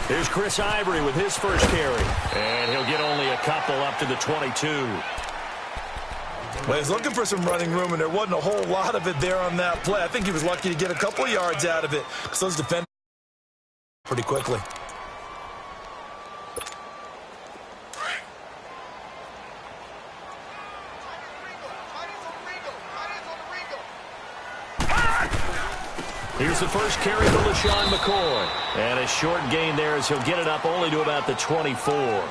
Here's Chris Ivory with his first carry. And he'll get only a couple up to the 22. Well, he's looking for some running room, and there wasn't a whole lot of it there on that play. I think he was lucky to get a couple of yards out of it because those defenders pretty quickly. Here's the first carry for LaShawn McCoy. And a short gain there as he'll get it up only to about the 24.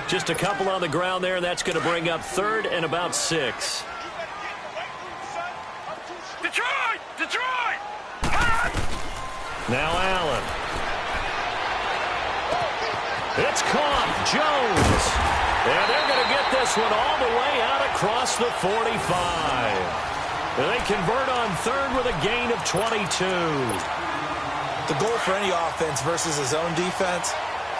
Just a couple on the ground there, and that's going to bring up 3rd and about 6. Detroit! Now Allen. It's caught. Jones. And they're going to get this one all the way out across the 45. They convert on 3rd with a gain of 22. The goal for any offense versus his own defense,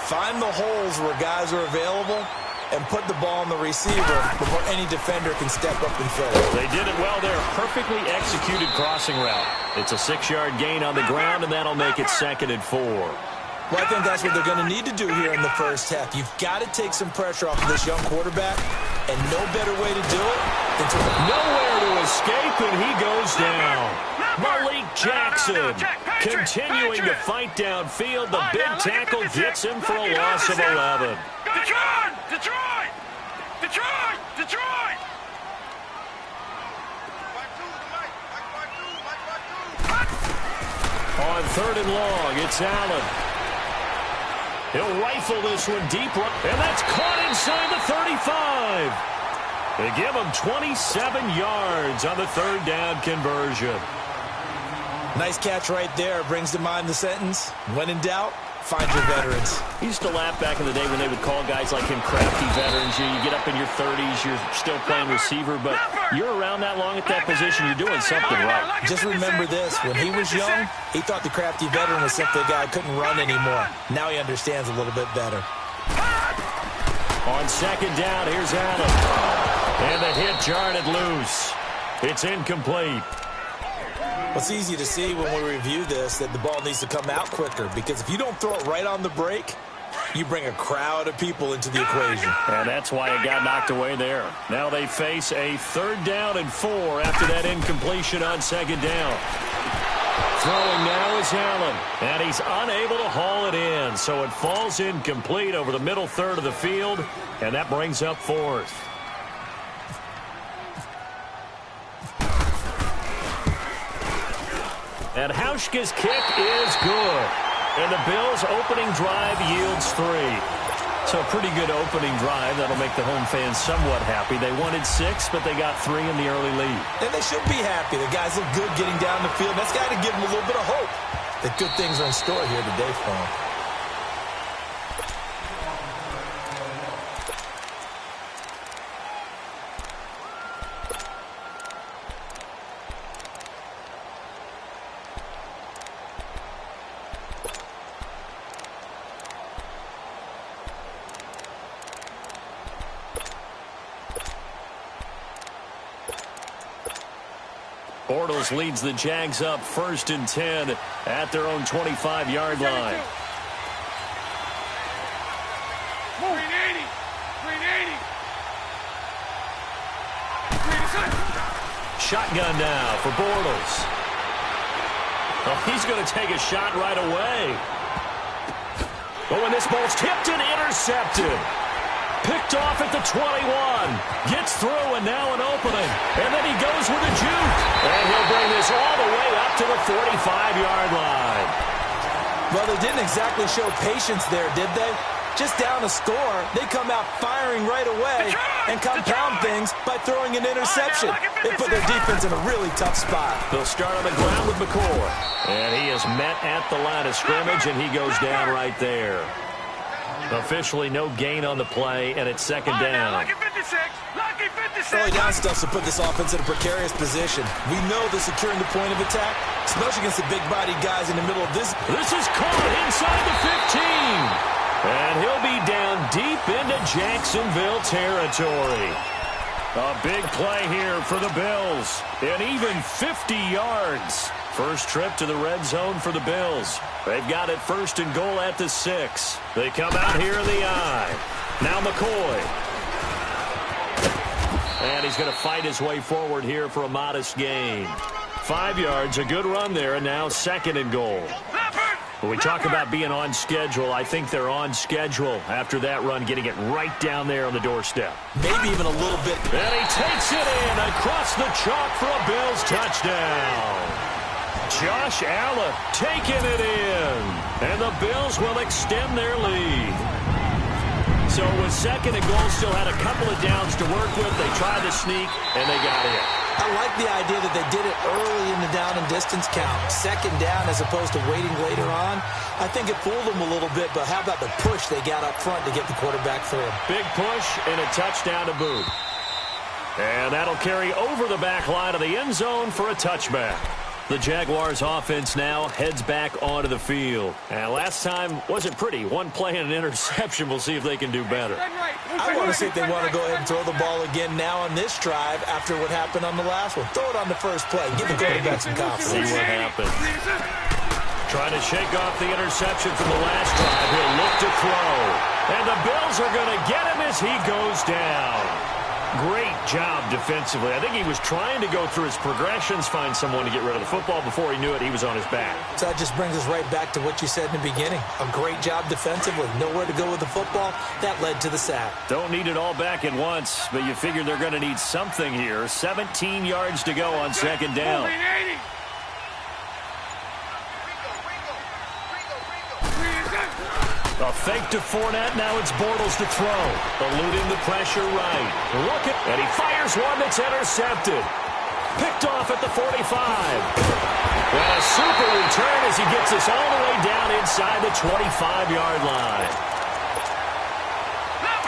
find the holes where guys are available and put the ball on the receiver before any defender can step up and fill it. They did it well there. Perfectly executed crossing route. It's a 6-yard gain on the ground, and that'll make it 2nd and 4. Well, I think that's what they're going to need to do here in the first half. You've got to take some pressure off of this young quarterback, and no better way to do it than to... Nowhere to escape, and he goes down. Malik Jackson continuing to fight downfield. The big tackle gets him for a loss of 11. Detroit! On 3rd and long, it's Allen. He'll rifle this one deep, and that's caught inside the 35. They give him 27 yards on the 3rd down conversion. Nice catch right there. Brings to mind the sentence, when in doubt, find your veterans. He used to laugh back in the day when they would call guys like him crafty veterans. You get up in your 30s, you're still playing receiver, but you're around that long at that position, you're doing something right. Just remember this, when he was young, he thought the crafty veteran was simply a guy who couldn't run anymore. Now he understands a little bit better. On 2nd down, here's Allen. And the hit jarred it loose. It's incomplete. It's easy to see when we review this that the ball needs to come out quicker, because if you don't throw it right on the break, you bring a crowd of people into the equation. And that's why it got knocked away there. Now they face a 3rd down and 4 after that incompletion on 2nd down. Throwing now is Allen, and he's unable to haul it in, so it falls incomplete over the middle 3rd of the field, and that brings up 4th. And Hauschka's kick is good. And the Bills' opening drive yields 3. So a pretty good opening drive. That'll make the home fans somewhat happy. They wanted 6, but they got 3 in the early lead. And they should be happy. The guys look good getting down the field. That's got to give them a little bit of hope that good things are in store here today for them. Bortles leads the Jags up 1st and 10 at their own 25-yard line. 380. Shotgun now for Bortles. Oh, he's going to take a shot right away. Oh, and this ball's tipped and intercepted. Picked off at the 21. Gets through, and now an opening. And then he goes with a juke. And he'll bring this all the way up to the 45-yard line. Well, they didn't exactly show patience there, did they? Just down a score, they come out firing right away and compound things by throwing an interception. They put their defense in a really tough spot. They'll start on the ground with McCoy. And he is met at the line of scrimmage, and he goes down right there. Officially no gain on the play, and it's 2nd down. Early down stuff to put this offense in a precarious position. We know they're securing the point of attack, especially against the big-bodied guys in the middle of this. This is caught inside the 15. And he'll be down deep into Jacksonville territory. A big play here for the Bills. And even 50 yards. First trip to the red zone for the Bills. They've got it 1st and goal at the 6. They come out here in the I. Now McCoy. And he's going to fight his way forward here for a modest gain. 5 yards, a good run there, and now 2nd and goal. When we talk about being on schedule, I think they're on schedule after that run, getting it right down there on the doorstep. Maybe even a little bit. And he takes it in across the chalk for a Bills touchdown. Josh Allen taking it in. And the Bills will extend their lead. So with 2nd and goal, still had a couple of downs to work with. They tried to sneak, and they got in. I like the idea that they did it early in the down and distance count. 2nd down as opposed to waiting later on. I think it fooled them a little bit, but how about the push they got up front to get the quarterback through? Big push and a touchdown to boot. And that'll carry over the back line of the end zone for a touchback. The Jaguars offense now heads back onto the field. And last time wasn't pretty. One play and an interception. We'll see if they can do better. I want to see if they want to go ahead and throw the ball again now on this drive after what happened on the last one. Throw it on the first play. Give the quarterback some confidence. See what happens. Trying to shake off the interception from the last drive. He'll look to throw. And the Bills are going to get him as he goes down. Great job defensively. I think he was trying to go through his progressions, find someone to get rid of the football. Before he knew it, he was on his back. So that just brings us right back to what you said in the beginning. A great job defensively. Nowhere to go with the football. That led to the sack. Don't need it all back at once, but you figure they're going to need something here. 17 yards to go on 2nd down. A fake to Fournette. Now it's Bortles to throw. Eluding the pressure right. Look at, and he fires one that's intercepted. Picked off at the 45. And a super return as he gets us all the way down inside the 25-yard line.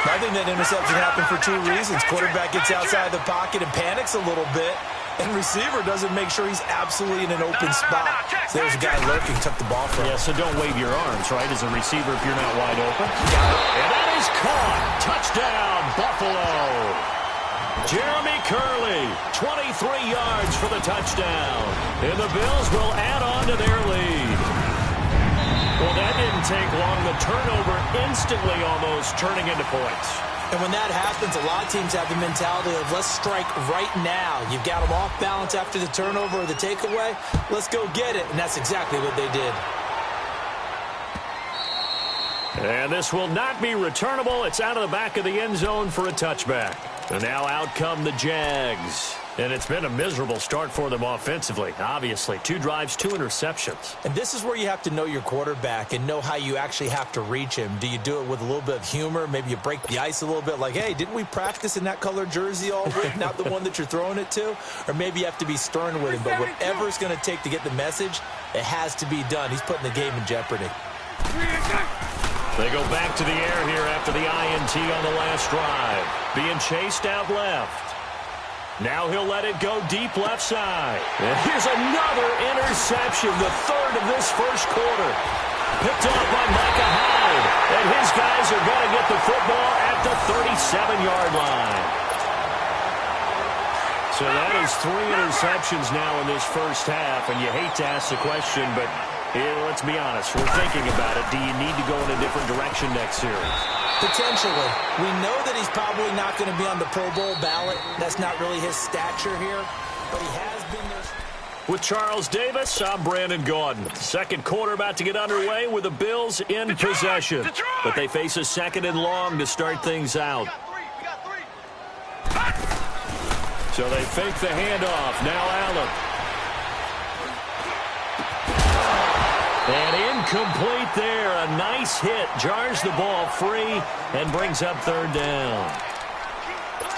I think that interception happened for 2 reasons. Quarterback gets outside the pocket and panics a little bit. And receiver doesn't make sure he's absolutely in an open spot. So there's a guy lurking, took the ball from him. Yeah, so don't wave your arms, right, as a receiver if you're not wide open. And that is caught. Touchdown, Buffalo. Jeremy Curley, 23 yards for the touchdown. And the Bills will add on to their lead. Well, that didn't take long. The turnover instantly almost turning into points. And when that happens, a lot of teams have the mentality of let's strike right now. You've got them off balance after the turnover or the takeaway. Let's go get it. And that's exactly what they did. And this will not be returnable. It's out of the back of the end zone for a touchback. And now out come the Jags. And it's been a miserable start for them offensively, obviously. 2 drives, 2 interceptions. And this is where you have to know your quarterback and know how you actually have to reach him. Do you do it with a little bit of humor? Maybe you break the ice a little bit like, hey, didn't we practice in that color jersey all week, not the one that you're throwing it to? Or maybe you have to be stern with him. But whatever it's going to take to get the message, it has to be done. He's putting the game in jeopardy. They go back to the air here after the INT on the last drive. Being chased out left. Now he'll let it go deep left side. And here's another interception, the 3rd of this first quarter. Picked off by Micah Hyde. And his guys are going to get the football at the 37-yard line. So that is 3 interceptions now in this first half. And you hate to ask the question, but here, let's be honest. We're thinking about it. Do you need to go in a different direction next series? Potentially. We know that he's probably not going to be on the Pro Bowl ballot. That's not really his stature here, but he has been there. With Charles Davis, I'm Brandon Gaudin. 2nd quarter about to get underway with the Bills in possession. But they face a 2nd and long to start things out. So they fake the handoff. Now Allen. And incomplete there. A nice hit. Jars the ball free and brings up 3rd down.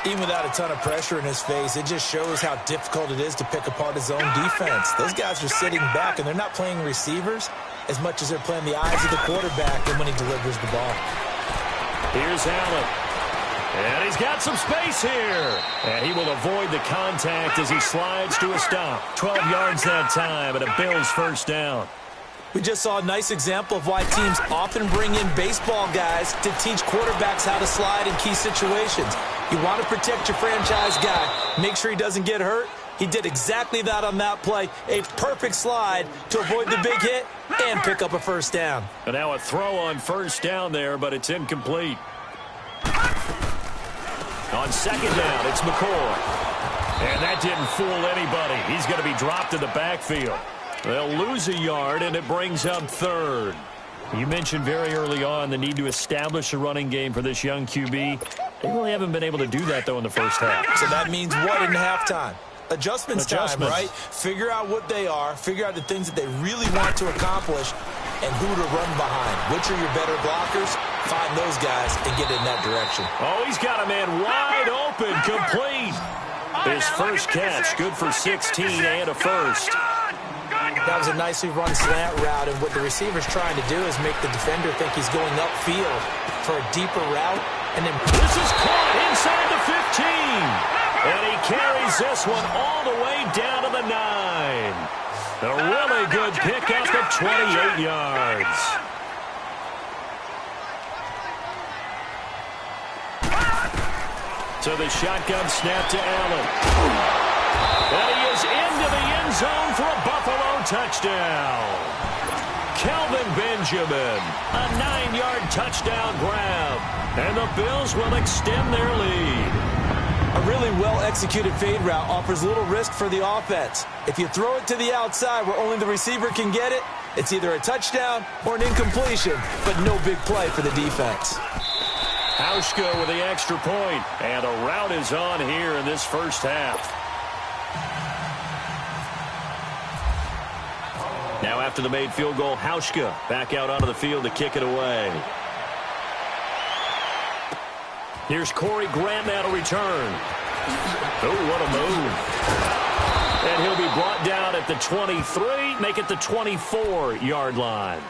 Even without a ton of pressure in his face, it just shows how difficult it is to pick apart his own defense. Those guys are sitting back, and they're not playing receivers as much as they're playing the eyes of the quarterback and when he delivers the ball. Here's Allen. And he's got some space here. And he will avoid the contact as he slides to a stop. 12 yards that time, and a Bills 1st down. We just saw a nice example of why teams often bring in baseball guys to teach quarterbacks how to slide in key situations. You want to protect your franchise guy. Make sure he doesn't get hurt. He did exactly that on that play. A perfect slide to avoid the big hit and pick up a first down. And now a throw on first down there, but it's incomplete. On second down, it's McCoy. And that didn't fool anybody. He's going to be dropped in the backfield. They'll lose a yard, and it brings up third. You mentioned very early on the need to establish a running game for this young QB. They really haven't been able to do that, though, in the first half. So that means what in halftime? Adjustments time, right? Figure out what they are, figure out the things that they really want to accomplish, and who to run behind. Which are your better blockers? Find those guys and get in that direction. Oh, he's got a man wide open, complete. His first catch, good for 16 and a first. That was a nicely run slant route, and what the receiver's trying to do is make the defender think he's going upfield for a deeper route. And then this is caught inside the 15. And he carries this one all the way down to the 9. A really good pickup at 28 yards. So the shotgun snap to Allen. And he is into the end zone for a Buffalo touchdown. Kelvin Benjamin, a 9-yard touchdown grab. And the Bills will extend their lead. A really well-executed fade route offers little risk for the offense. If you throw it to the outside where only the receiver can get it, it's either a touchdown or an incompletion, but no big play for the defense. Hauschka with the extra point, and a rout is on here in this first half. Now after the made field goal, Hauschka back out onto the field to kick it away. Here's Corey Grant now to return. Oh, what a move. And he'll be brought down at the 23, make it the 24-yard line.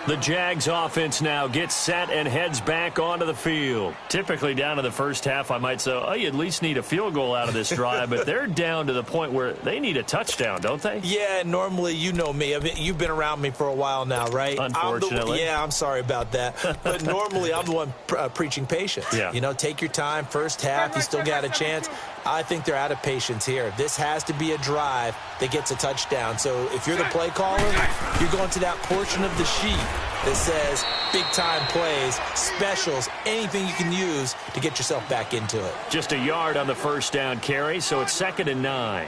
The Jags offense now gets set and heads back onto the field. Typically down to the first half, I might say, oh, you at least need a field goal out of this drive, but they're down to the point where they need a touchdown, don't they? Yeah, normally, you know me. I mean, you've been around me for a while now, right? Unfortunately. I'm sorry about that. But normally, I'm the one preaching patience. Yeah. You know, take your time. First half, you still got a chance. I think they're out of patience here. This has to be a drive that gets a touchdown. So if you're the play caller, you're going to that portion of the sheet that says big-time plays, specials, anything you can use to get yourself back into it. Just a yard on the first down carry, so it's 2nd and 9.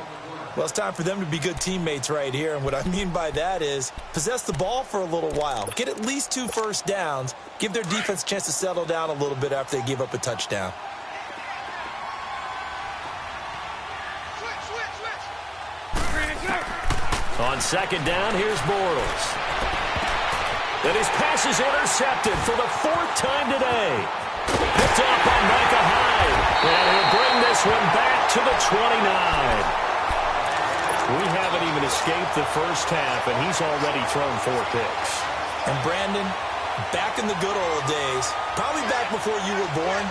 Well, it's time for them to be good teammates right here, and what I mean by that is possess the ball for a little while. Get at least 2 first downs. Give their defense a chance to settle down a little bit after they give up a touchdown. On second down, here's Bortles. And his pass is intercepted for the 4th time today. Picked up by Micah Hyde. And he'll bring this one back to the 29. We haven't even escaped the first half, and he's already thrown 4 picks. And Brandon, back in the good old days, probably back before you were born,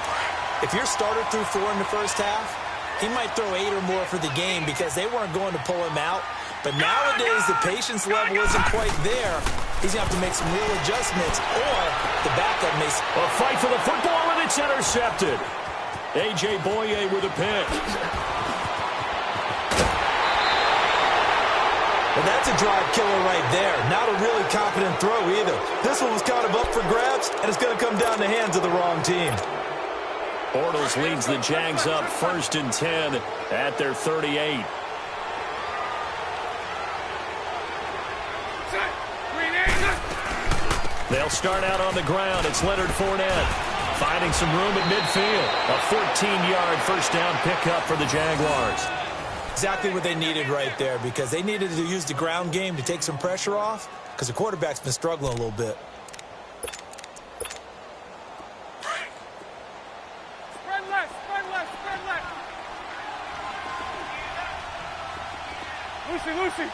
if your starter threw 4 in the first half, he might throw 8 or more for the game because they weren't going to pull him out. But nowadays, the patience level isn't quite there. He's going to have to make some real adjustments, or the backup may... A fight for the football, and it's intercepted. A.J. Boye with a pick. Well, that's a drive killer right there. Not a really confident throw either. This one was kind of up for grabs, and it's going to come down the hands of the wrong team. Bortles leads the Jags up 1st and 10 at their 38. They'll start out on the ground. It's Leonard Fournette finding some room at midfield. A 14-yard first down pickup for the Jaguars. Exactly what they needed right there, because they needed to use the ground game to take some pressure off, because the quarterback's been struggling a little bit. Spread left, spread left, spread left. Lucy.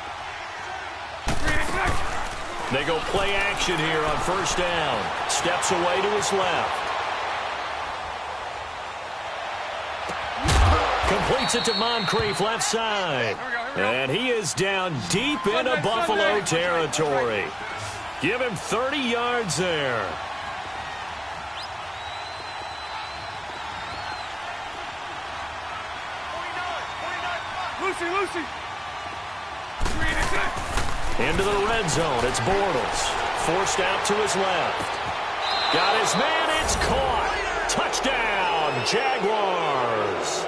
They go play action here on first down. Steps away to his left. Completes it to Moncrief left side. And he is down deep into Buffalo territory. Give him 30 yards there. Lucy, Lucy. Green is it. Into the red zone. It's Bortles. Forced out to his left. Got his man. It's caught. Touchdown, Jaguars.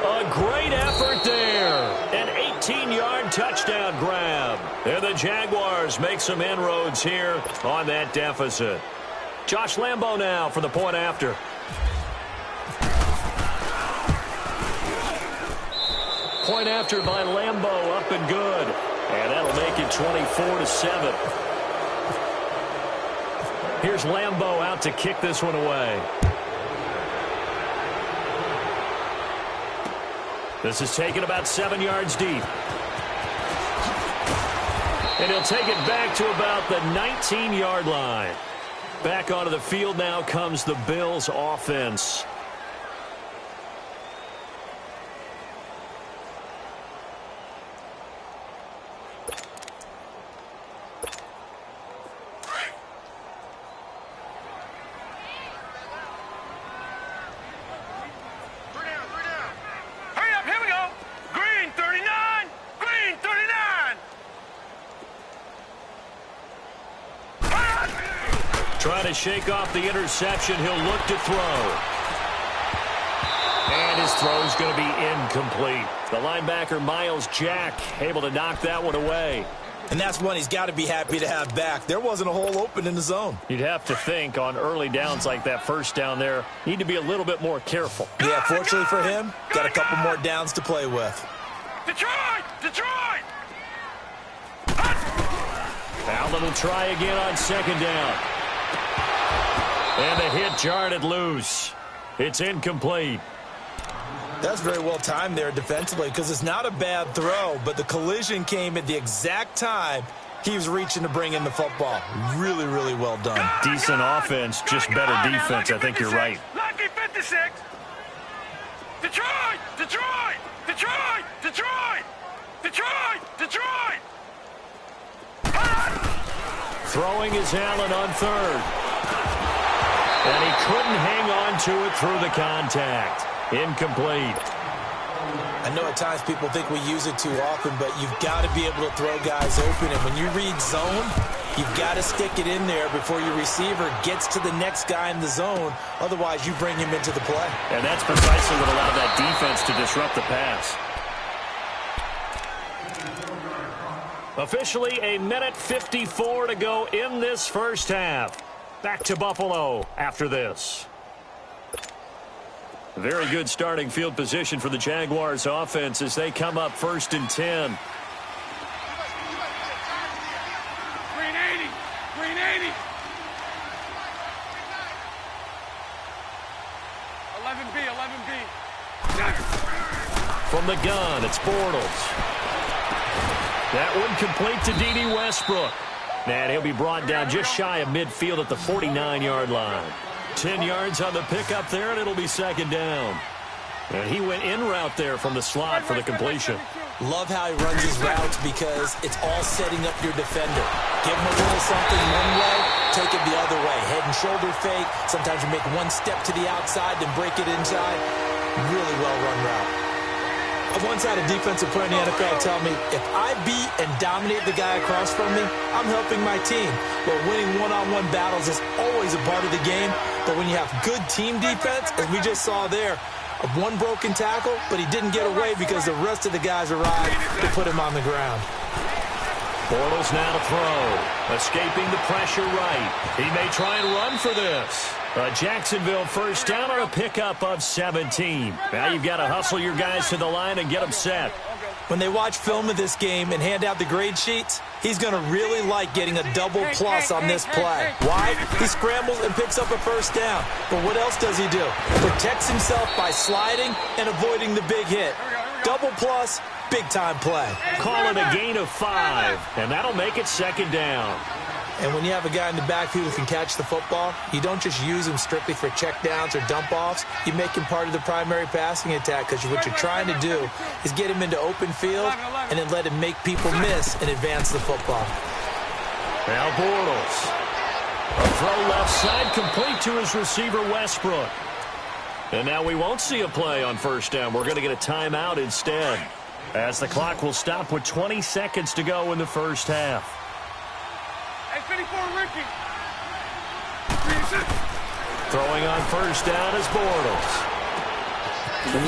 A great effort there. An 18-yard touchdown grab. And the Jaguars make some inroads here on that deficit. Josh Lambo now for the point after. Point after by Lambo, up and good. And that'll make it 24-7. Here's Lambo out to kick this one away. This is taken about 7 yards deep. And he'll take it back to about the 19-yard line. Back onto the field now comes the Bills offense. Trying to shake off the interception. He'll look to throw. And his throw's going to be incomplete. The linebacker, Miles Jack, able to knock that one away. And that's one he's got to be happy to have back. There wasn't a hole open in the zone. You'd have to think on early downs like that first down there, need to be a little bit more careful. Yeah, fortunately for him, got a couple more downs to play with. Detroit! Detroit! Allen will try again on second down. And the hit jarred loose. It's incomplete. That's very well timed there defensively because it's not a bad throw, but the collision came at the exact time he was reaching to bring in the football. Really, really well done. Decent offense, just better defense. I think you're right. Lucky 56. Detroit! Detroit! Detroit! Detroit! Detroit! Detroit! Throwing is Allen on third. And he couldn't hang on to it through the contact. Incomplete. I know at times people think we use it too often, but you've got to be able to throw guys open. And when you read zone, you've got to stick it in there before your receiver gets to the next guy in the zone. Otherwise, you bring him into the play. And that's precisely what allowed that defense to disrupt the pass. Officially, 1:54 to go in this first half. Back to Buffalo after this. Very good starting field position for the Jaguars offense as they come up 1st and 10. Green 80. Green 80. 11B. 11B. From the gun, it's Bortles. That one complete to D.D. Westbrook. And he'll be brought down just shy of midfield at the 49-yard line. 10 yards on the pickup there, and it'll be second down. And he went in route there from the slot for the completion. Love how he runs his routes because it's all setting up your defender. Give him a little something one way, take it the other way. Head and shoulder fake. Sometimes you make one step to the outside, then break it inside. Really well-run route. I once had a defensive player in the NFL tell me, if I beat and dominate the guy across from me, I'm helping my team. But winning one-on-one battles is always a part of the game. But when you have good team defense, as we just saw there, one broken tackle, but he didn't get away because the rest of the guys arrived to put him on the ground. Bortles now to throw. Escaping the pressure right. He may try and run for this. A Jacksonville first down on a pickup of 17. Now you've got to hustle your guys to the line and get them set. When they watch film of this game and hand out the grade sheets, he's going to really like getting a double plus on this play. Why? He scrambles and picks up a first down. But what else does he do? Protects himself by sliding and avoiding the big hit. Double plus, big-time play. Call it a gain of 5, and that'll make it second down. And when you have a guy in the backfield who can catch the football, you don't just use him strictly for checkdowns or dump-offs. You make him part of the primary passing attack because what you're trying to do is get him into open field and then let him make people miss and advance the football. Now Bortles. A throw left side complete to his receiver, Westbrook. And now we won't see a play on first down. We're going to get a timeout instead. As the clock will stop with 20 seconds to go in the first half. Hey, 54, Ricky. Throwing on first down is Bortles.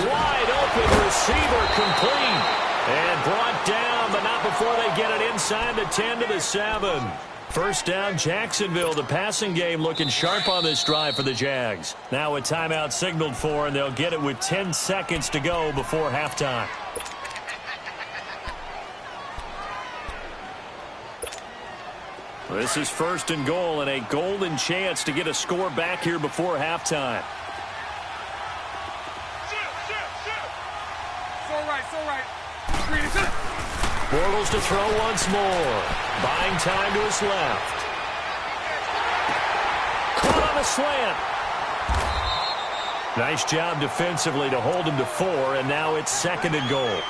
Wide open receiver complete. And brought down, but not before they get it inside the 10 to the 7. First down, Jacksonville. The passing game looking sharp on this drive for the Jags. Now a timeout signaled for, and they'll get it with 10 seconds to go before halftime. This is first and goal, and a golden chance to get a score back here before halftime. So right. Bortles to throw once more. Buying time to his left. Caught on a slant. Nice job defensively to hold him to 4, and now it's second and goal.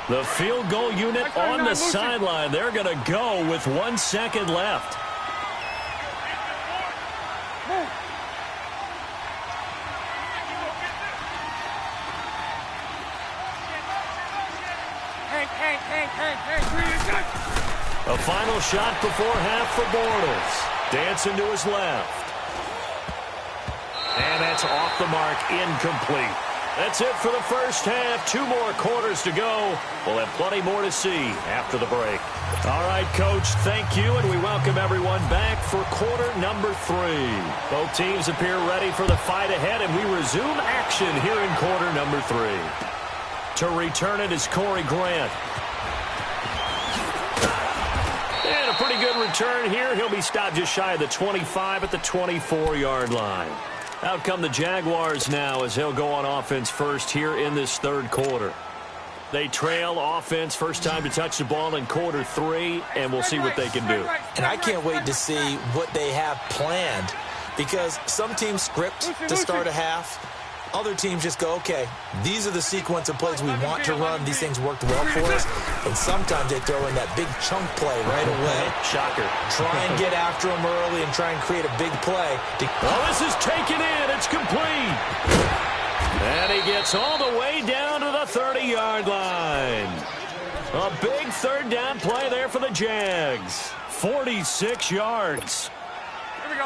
The field goal unit on the sideline. They're going to go with 1 second left. A final shot before half for Bortles. Dancing to his left. And that's off the mark, incomplete. That's it for the first half. 2 more quarters to go. We'll have plenty more to see after the break. All right, Coach, thank you, and we welcome everyone back for quarter number 3. Both teams appear ready for the fight ahead, and we resume action here in quarter number 3. To return it is Corey Grant. And a pretty good return here. He'll be stopped just shy of the 25 at the 24-yard line. Out come the Jaguars now as they'll go on offense first here in this third quarter. They trail offense first time to touch the ball in quarter 3, and we'll see what they can do. And I can't wait to see what they have planned, because some teams script to start a half. Other teams just go, okay, these are the sequence of plays we want to run. These things worked well for us. And sometimes they throw in that big chunk play right away. Shocker. Try and get after them early and try and create a big play. Well, this is taken in. It's complete. And he gets all the way down to the 30-yard line. A big third down play there for the Jags. 46 yards.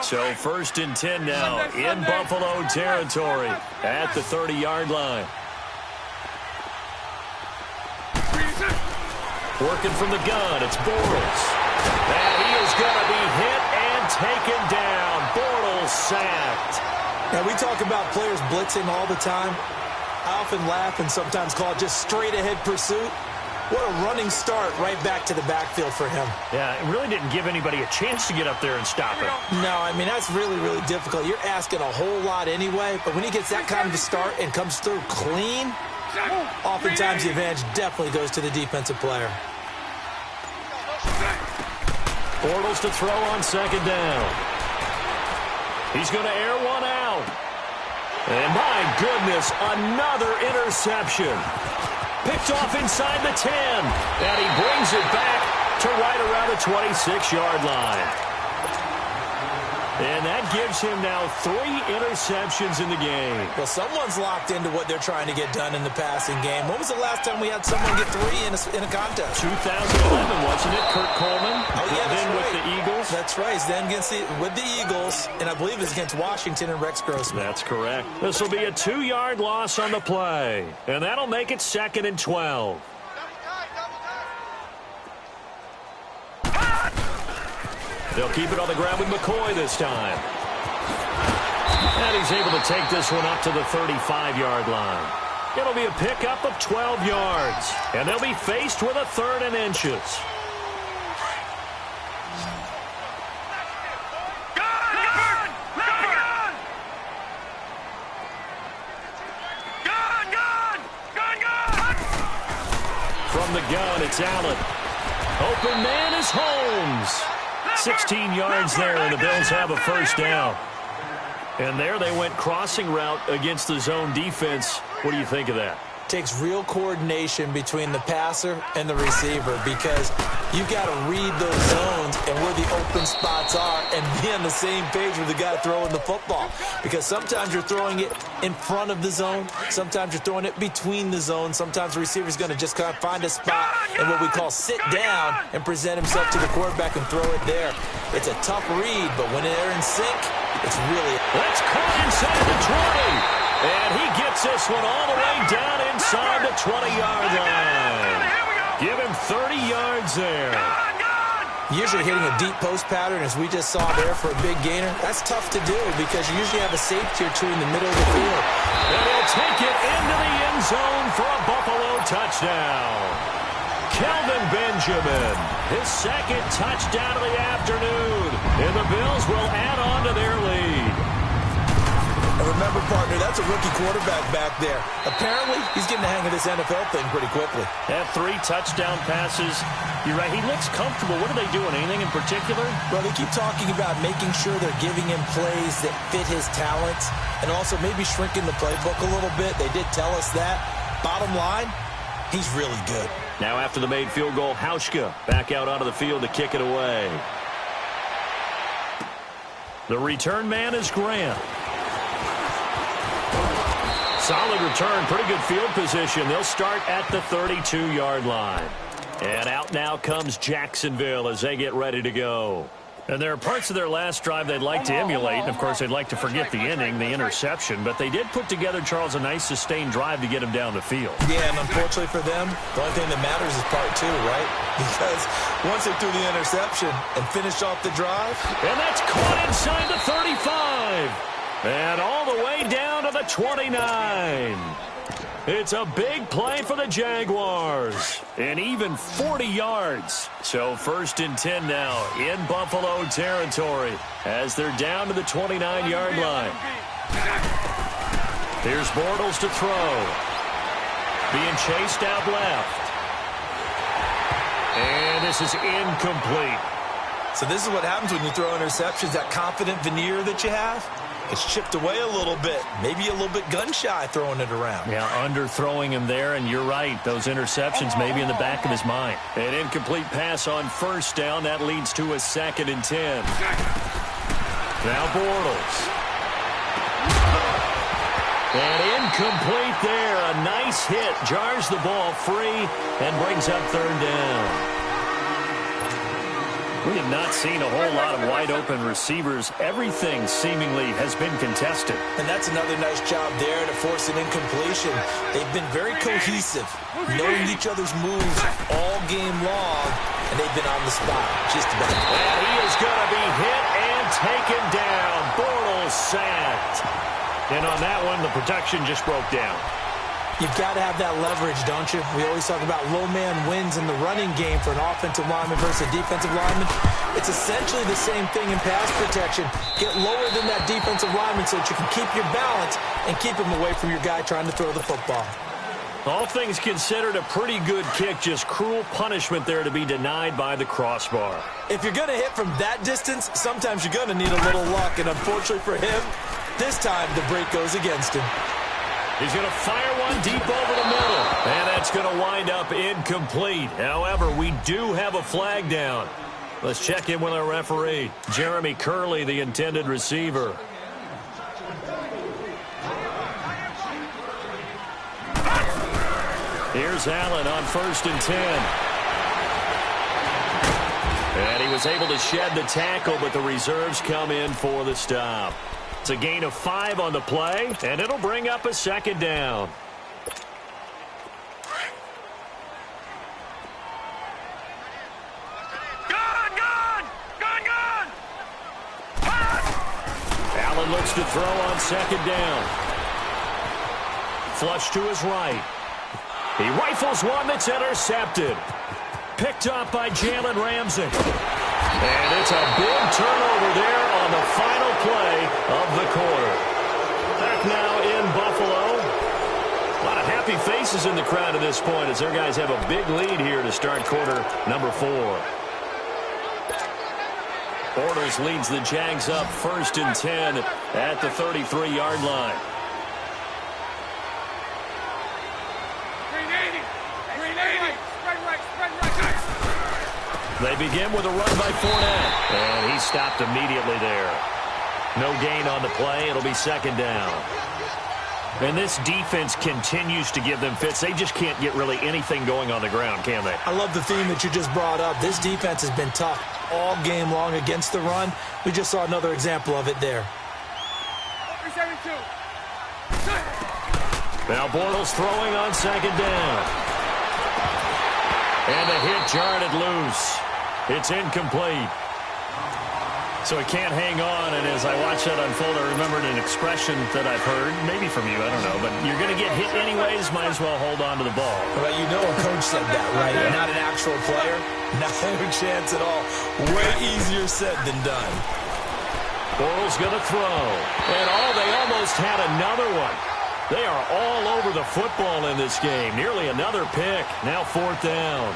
So first and 10 now in Buffalo territory at the 30-yard line. Working from the gun, it's Bortles. And he is going to be hit and taken down. Bortles sacked. Now, we talk about players blitzing all the time. I often laugh and sometimes call it just straight-ahead pursuit. What a running start right back to the backfield for him. Yeah, it really didn't give anybody a chance to get up there and stop him. No, I mean, that's really, really difficult. You're asking a whole lot anyway, but when he gets that kind of a start and comes through clean, oftentimes the advantage definitely goes to the defensive player. Bortles to throw on second down. He's going to air one out. And my goodness, another interception. Picked off inside the 10. And he brings it back to right around the 26-yard line. And that gives him now 3 interceptions in the game. Well, someone's locked into what they're trying to get done in the passing game. When was the last time we had someone get 3 in a contest? 2011, wasn't it? Kurt Coleman. Oh, yeah, that's then right. with the Eagles. That's right. Then with the Eagles, and I believe it's against Washington and Rex Grossman. That's correct. This will be a 2-yard loss on the play. And that'll make it second and 12. They'll keep it on the ground with McCoy this time. And he's able to take this one up to the 35-yard line. It'll be a pickup of 12 yards. And they'll be faced with a 3rd and inches. From the gun, it's Allen. Open man is Holmes. 16 yards there, and the Bills have a first down. And there they went crossing route against the zone defense. What do you think of that? takes real coordination between the passer and the receiver because you've got to read those zones and where the open spots are and be on the same page with the guy throwing the football. Because sometimes you're throwing it in front of the zone. Sometimes you're throwing it between the zones. Sometimes the receiver's going to just kind of find a spot and what we call sit down and present himself to the quarterback and throw it there. It's a tough read, but when they're in sync, it's really... That's caught inside the 20. And he gets this one all the way down inside the 20-yard line. Give him 30 yards there. Usually hitting a deep post pattern, as we just saw there for a big gainer, that's tough to do because you usually have a safety or two in the middle of the field. And he'll take it into the end zone for a Buffalo touchdown. Kelvin Benjamin, his second touchdown of the afternoon. And the Bills will add on to their lead. And remember, partner, that's a rookie quarterback back there. Apparently, he's getting the hang of this NFL thing pretty quickly. Had 3 touchdown passes. You're right, he looks comfortable. What are they doing? Anything in particular? Well, they keep talking about making sure they're giving him plays that fit his talents and also maybe shrinking the playbook a little bit. They did tell us that. Bottom line, he's really good. Now after the made field goal, Hauschka back out onto the field to kick it away. The return man is Grant. Solid return, pretty good field position. They'll start at the 32-yard line. And out now comes Jacksonville as they get ready to go. And there are parts of their last drive they'd like to emulate. And, of course, they'd like to forget the inning, the interception. But they did put together, Charles, a nice sustained drive to get him down the field. Yeah, and unfortunately for them, the only thing that matters is part 2, right? Because once they threw the interception and finished off the drive. And that's caught inside the 35. And all the way down to the 29. It's a big play for the Jaguars. And even 40 yards. So 1st and 10 now in Buffalo territory as they're down to the 29-yard line. Here's Bortles to throw. Being chased out left. And this is incomplete. So this is what happens when you throw interceptions, that confident veneer that you have. It's chipped away a little bit, maybe a little bit gun-shy throwing it around. Yeah, underthrowing him there, and you're right. Those interceptions may be in the back of his mind. An incomplete pass on 1st down. That leads to a 2nd and 10. Now Bortles. And incomplete there. A nice hit. Jars the ball free and brings up 3rd down. We have not seen a whole lot of wide-open receivers. Everything seemingly has been contested. And that's another nice job there to force an incompletion. They've been very cohesive, knowing each other's moves all game long, and they've been on the spot just about. And he is going to be hit and taken down. Bortles sacked. And on that one, the protection just broke down. You've got to have that leverage, don't you? We always talk about low man wins in the running game for an offensive lineman versus a defensive lineman. It's essentially the same thing in pass protection. Get lower than that defensive lineman so that you can keep your balance and keep him away from your guy trying to throw the football. All things considered, a pretty good kick. Just cruel punishment there to be denied by the crossbar. If you're going to hit from that distance, sometimes you're going to need a little luck. And unfortunately for him, this time the break goes against him. He's going to fire one deep over the middle. And that's going to wind up incomplete. However, we do have a flag down. Let's check in with our referee. Jeremy Curley, the intended receiver. Here's Allen on 1st and 10. And he was able to shed the tackle, but the reserves come in for the stop. It's a gain of 5 on the play, and it'll bring up a 2nd down. Allen looks to throw on 2nd down. Flush to his right. He rifles one that's intercepted. Picked up by Jalen Ramsey. And it's a big turnover there on the final play of the quarter. Back now in Buffalo. A lot of happy faces in the crowd at this point as their guys have a big lead here to start quarter number 4. Bortles leads the Jags up 1st and 10 at the 33-yard line. They begin with a run by Fournette. And he stopped immediately there. No gain on the play. It'll be second down. And this defense continues to give them fits. They just can't get really anything going on the ground, can they? I love the theme that you just brought up. This defense has been tough all game long against the run. We just saw another example of it there. 372. Now Bortles throwing on second down. And the hit jarred it loose. It's incomplete. So he can't hang on, and as I watch that unfold, I remembered an expression that I've heard, maybe from you, I don't know, but you're going to get hit anyways, might as well hold on to the ball. Well, you know a coach said that, right? Yeah. Not an actual player. Not a chance at all. Way easier said than done. Bortles going to throw. And they almost had another one. They are all over the football in this game. Nearly another pick. Now fourth down.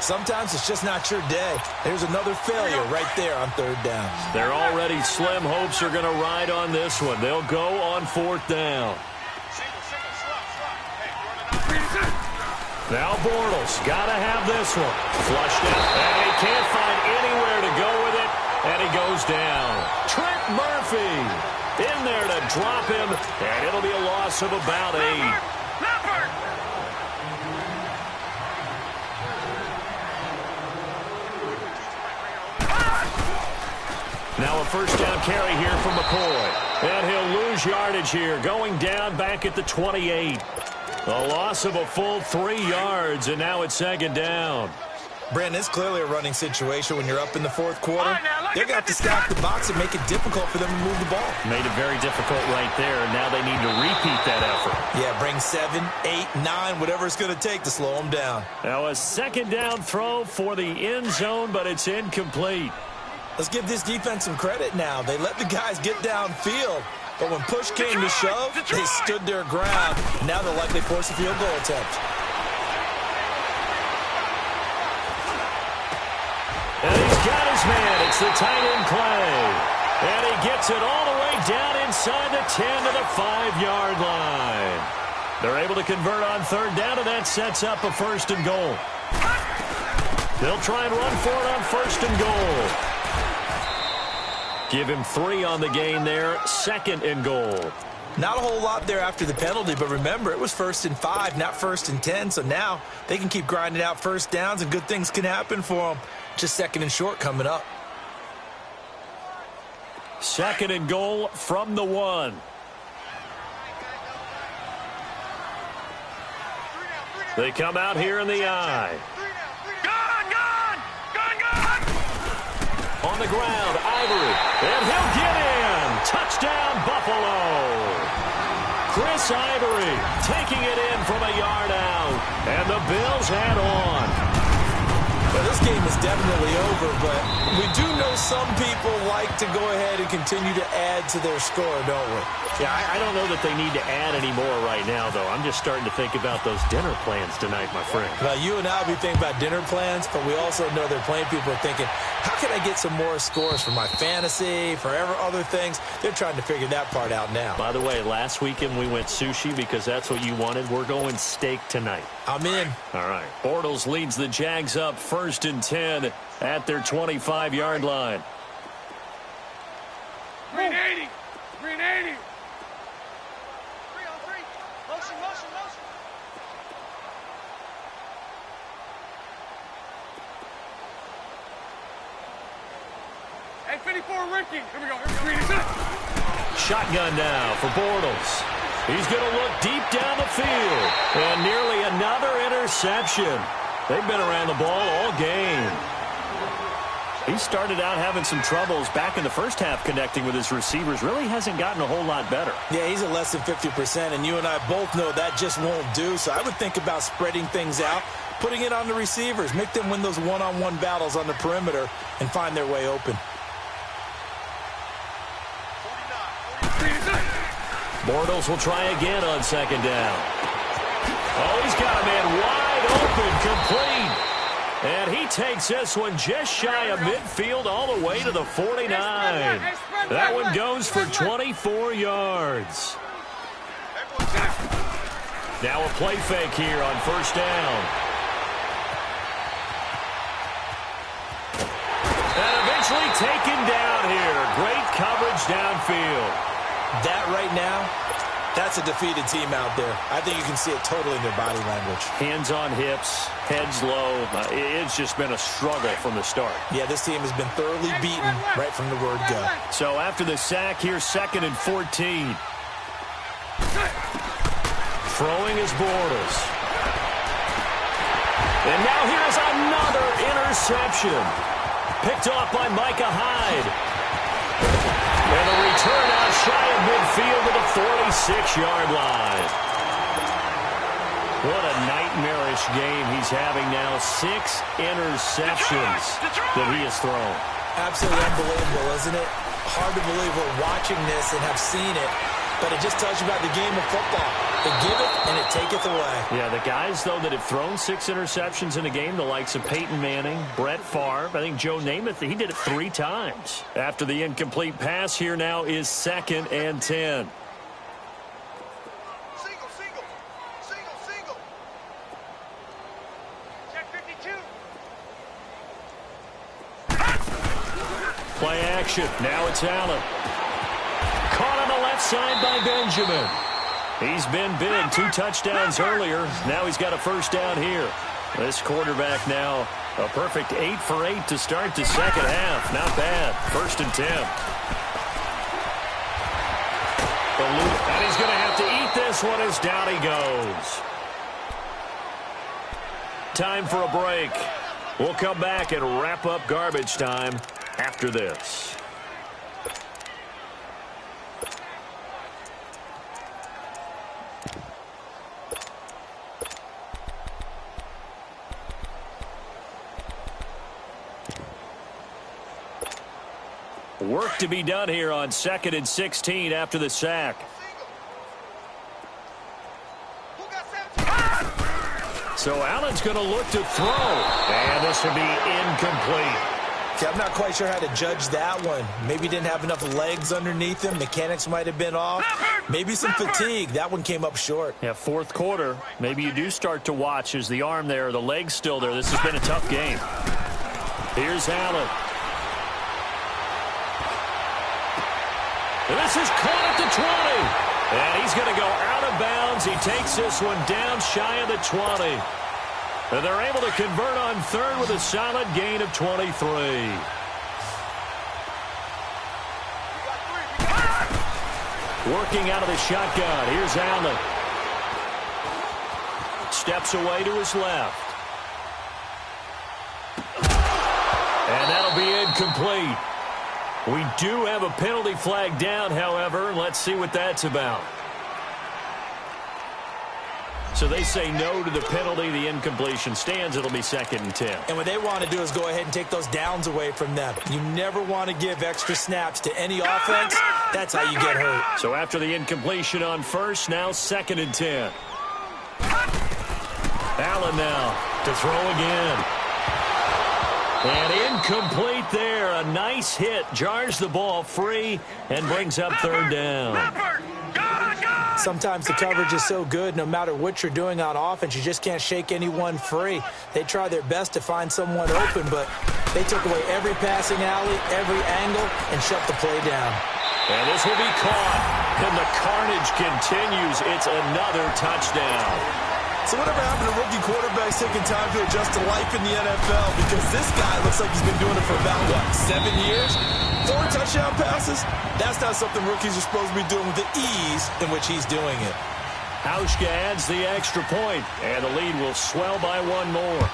Sometimes it's just not your day. There's another failure right there on third down. Their already slim hopes are going to ride on this one. They'll go on fourth down. Now Bortles got to have this one. Flushed out. And he can't find anywhere to go with it. And he goes down. Trent Murphy in there to drop him. And it'll be a loss of about 8. Now a first down carry here from McCoy. And he'll lose yardage here, going down back at the 28. A loss of a full 3 yards, and now it's second down. Brandon, it's clearly a running situation when you're up in the fourth quarter. They're going to have to stack the box and make it difficult for them to move the ball. Made it very difficult right there, and now they need to repeat that effort. Yeah, bring 7, 8, 9, whatever it's going to take to slow them down. Now a second down throw for the end zone, but it's incomplete. Let's give this defense some credit now. They let the guys get downfield, but when push came to shove, they stood their ground. Now they'll likely force a field goal attempt. And he's got his man. It's the tight end Clay. And he gets it all the way down inside the 10 to the 5-yard line. They're able to convert on third down, and that sets up a first and goal. They'll try and run for it on first and goal. Give him 3 on the gain there. Second and goal. Not a whole lot there after the penalty, but remember, it was 1st and 5, not 1st and 10. So now they can keep grinding out first downs, and good things can happen for them. Just second and short coming up. Second and goal from the 1. They come out here in the eye. On the ground, Ivory, and he'll get in. Touchdown, Buffalo. Chris Ivory taking it in from a yard out, and the Bills head on. Well, this game is definitely over, but we do know some people like to go ahead and continue to add to their score, don't we? Yeah, I don't know that they need to add any more right now, though. I'm just starting to think about those dinner plans tonight, my friend. Well, you and I will be thinking about dinner plans, but we also know they're playing people are thinking, how can I get some more scores for my fantasy, for other things? They're trying to figure that part out now. By the way, last weekend we went sushi because that's what you wanted. We're going steak tonight. I'm in. All right. Bortles leads the Jags up 1st and 10 at their 25-yard line. 380. 380. 3-on-3. Motion, motion, motion. Hey, 54 Ricky. Here we go. Here we go. Shotgun now for Bortles. He's going to look deep down the field. And nearly another interception. They've been around the ball all game. He started out having some troubles back in the first half connecting with his receivers. Really hasn't gotten a whole lot better. Yeah, he's at less than 50%, and you and I both know that just won't do. So I would think about spreading things out, putting it on the receivers, make them win those one-on-one battles on the perimeter, and find their way open. Bortles will try again on second down. Oh, he's got a man wide open, complete. And he takes this one just shy of midfield all the way to the 49. That one goes for 24 yards. Now a play fake here on first down. Nicely taken down here. Great coverage downfield. That right now, that's a defeated team out there. I think you can see it totally in their body language. Hands on hips, heads low. It's just been a struggle from the start. Yeah, this team has been thoroughly beaten right from the word go. So after the sack, here's 2nd and 14. Throwing is Bortles. And now here's another interception. Picked off by Micah Hyde. And a return out shy of midfield to the 46-yard line. What a nightmarish game he's having now. 6 interceptions that he has thrown. Absolutely unbelievable, isn't it? Hard to believe we're watching this and have seen it, but it just tells you about the game of football. It giveth and it taketh away. Yeah, the guys, though, that have thrown 6 interceptions in a game, the likes of Peyton Manning, Brett Favre, I think Joe Namath, he did it 3 times. After the incomplete pass, here now is 2nd and 10. Single. Check 52. Play action. Now it's Allen. Caught on the left side by Benjamin. He's been big. 2 touchdowns earlier. Now he's got a first down here. This quarterback now a perfect 8 for 8 to start the second half. Not bad. 1st and 10. And he's going to have to eat this one as down he goes. Time for a break. We'll come back and wrap up garbage time after this. Work to be done here on 2nd and 16 after the sack. So Allen's going to look to throw. And this would be incomplete. Okay, I'm not quite sure how to judge that one. Maybe he didn't have enough legs underneath him. Mechanics might have been off. Maybe some fatigue. That one came up short. Yeah, 4th quarter. Maybe you do start to watch as the arm there, the leg's still there. This has been a tough game. Here's Allen. This is caught at the 20. And he's going to go out of bounds. He takes this one down shy of the 20. And they're able to convert on 3rd with a solid gain of 23. Working out of the shotgun. Here's Allen. Steps away to his left. And that'll be incomplete. We do have a penalty flag down, however. Let's see what that's about. So they say no to the penalty. The incompletion stands. It'll be 2nd and 10. And what they want to do is go ahead and take those downs away from them. You never want to give extra snaps to any offense. That's how you get hurt. So after the incompletion on 1st, now 2nd and 10. Allen now to throw again. And incomplete there. A nice hit. Jars the ball free and brings up 3rd down. Sometimes the coverage is so good, no matter what you're doing on offense, you just can't shake anyone free. They try their best to find someone open, but they took away every passing alley, every angle, and shut the play down. And this will be caught. And the carnage continues. It's another touchdown. So whatever happened to rookie quarterbacks taking time to adjust to life in the NFL? Because this guy looks like he's been doing it for about, 7 years? 4 touchdown passes? That's not something rookies are supposed to be doing with the ease in which he's doing it. Hauschka adds the extra point, and the lead will swell by 1 more.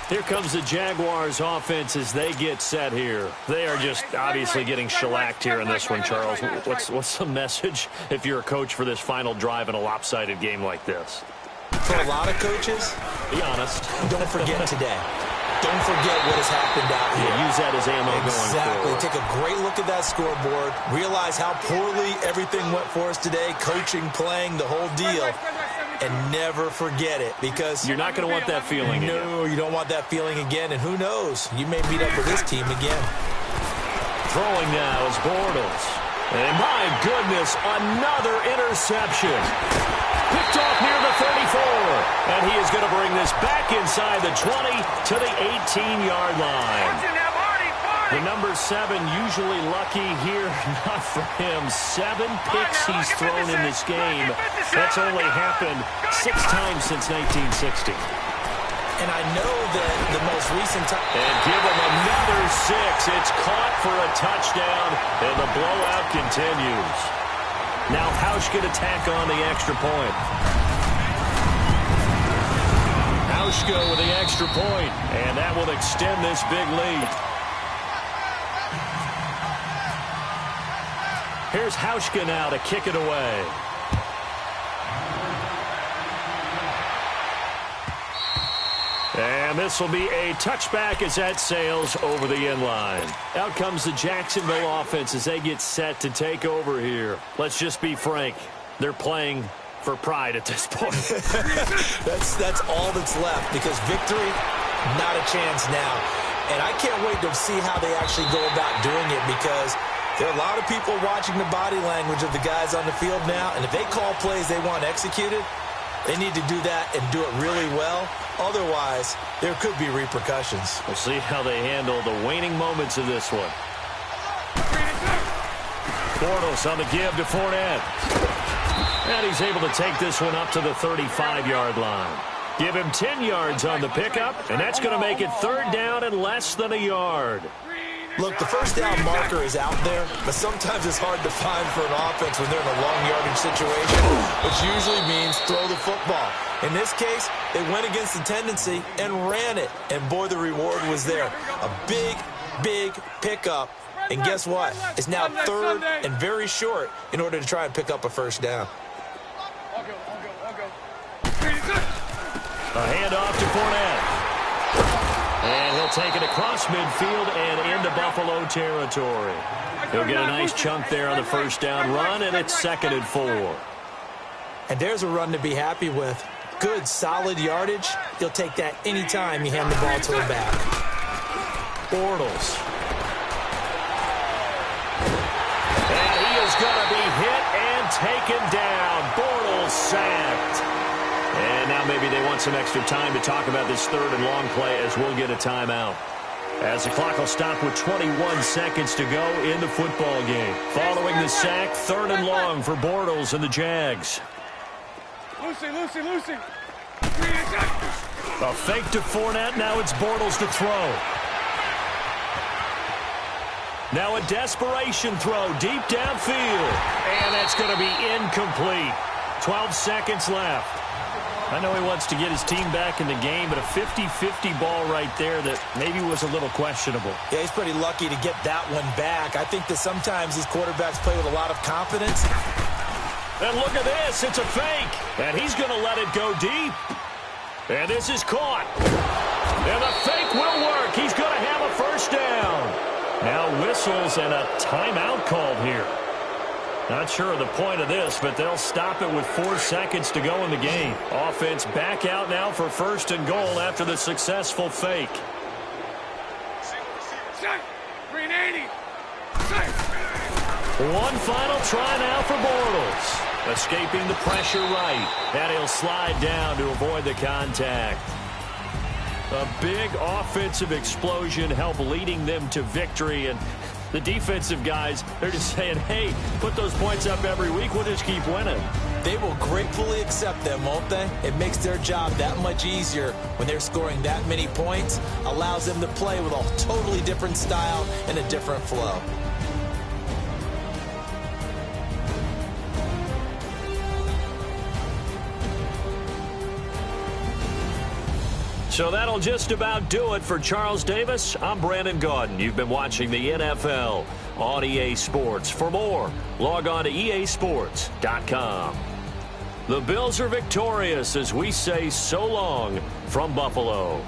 Here comes the Jaguars offense as they get set here. They are just obviously getting shellacked here in this one, Charles. What's the message if you're a coach for this final drive in a lopsided game like this? For a lot of coaches, be honest. Don't forget today. Don't forget what has happened out here. Yeah, use that as ammo going forward. Take a great look at that scoreboard. Realize how poorly everything went for us today. Coaching, playing, the whole deal. And never forget it, because you're not going to want that feeling again. No, you don't want that feeling again. And who knows? You may meet up with this team again. Throwing now is Bortles. And my goodness, another interception. Picked off near the 34. And he is going to bring this back inside the 20 to the 18-yard line. The number 7 usually lucky here. Not for him. 7 picks he's thrown in this game. That's only happened 6 times since 1960. And I know that the most recent time... And give him another 6. It's caught for a touchdown, and the blowout continues. Now Hauschka to tack on the extra point. Hauschka with the extra point, and that will extend this big lead. Here's Hauschka now to kick it away. And this will be a touchback as that sails over the end line. Out comes the Jacksonville offense as they get set to take over here. Let's just be frank. They're playing for pride at this point. That's all that's left, because victory, not a chance now. And I can't wait to see how they actually go about doing it, because there are a lot of people watching the body language of the guys on the field now, and if they call plays they want executed, they need to do that and do it really well. Otherwise, there could be repercussions. We'll see how they handle the waning moments of this one. Bortles on the give to Fournette. And he's able to take this one up to the 35-yard line. Give him 10 yards on the pickup, and that's going to make it 3rd down and less than a yard. Look, the first down marker is out there, but sometimes it's hard to find for an offense when they're in a long yardage situation, which usually means throw the football. In this case, they went against the tendency and ran it, and boy, the reward was there. A big, big pickup, and guess what? It's now 3rd and very short in order to try and pick up a first down. I'll go. A handoff to Fournette. And he'll take it across midfield and into Buffalo territory. He'll get a nice chunk there on the first down run, and it's 2nd and 4. And there's a run to be happy with. Good, solid yardage. He'll take that anytime you hand the ball to him back. Bortles. And he is going to be hit and taken down. Bortles sacked. And now maybe they want some extra time to talk about this 3rd and long play, as we'll get a timeout. As the clock will stop with 21 seconds to go in the football game. Following the sack, 3rd and long for Bortles and the Jags. Lucy. A fake to Fournette. Now it's Bortles to throw. Now a desperation throw deep downfield. And that's going to be incomplete. 12 seconds left. I know he wants to get his team back in the game, but a 50-50 ball right there that maybe was a little questionable. Yeah, he's pretty lucky to get that one back. I think that sometimes these quarterbacks play with a lot of confidence. And look at this. It's a fake. And he's going to let it go deep. And this is caught. And the fake will work. He's going to have a first down. Now whistles and a timeout called here. Not sure of the point of this, but they'll stop it with 4 seconds to go in the game. Offense back out now for 1st and goal after the successful fake. 380. One final try now for Bortles. Escaping the pressure right. And he'll slide down to avoid the contact. A big offensive explosion helped leading them to victory. And the defensive guys, they're just saying, hey, put those points up every week. We'll just keep winning. They will gratefully accept them, won't they? It makes their job that much easier when they're scoring that many points. Allows them to play with a totally different style and a different flow. So that'll just about do it for Charles Davis. I'm Brandon Gaudin. You've been watching the NFL on EA Sports. For more, log on to easports.com. The Bills are victorious as we say so long from Buffalo.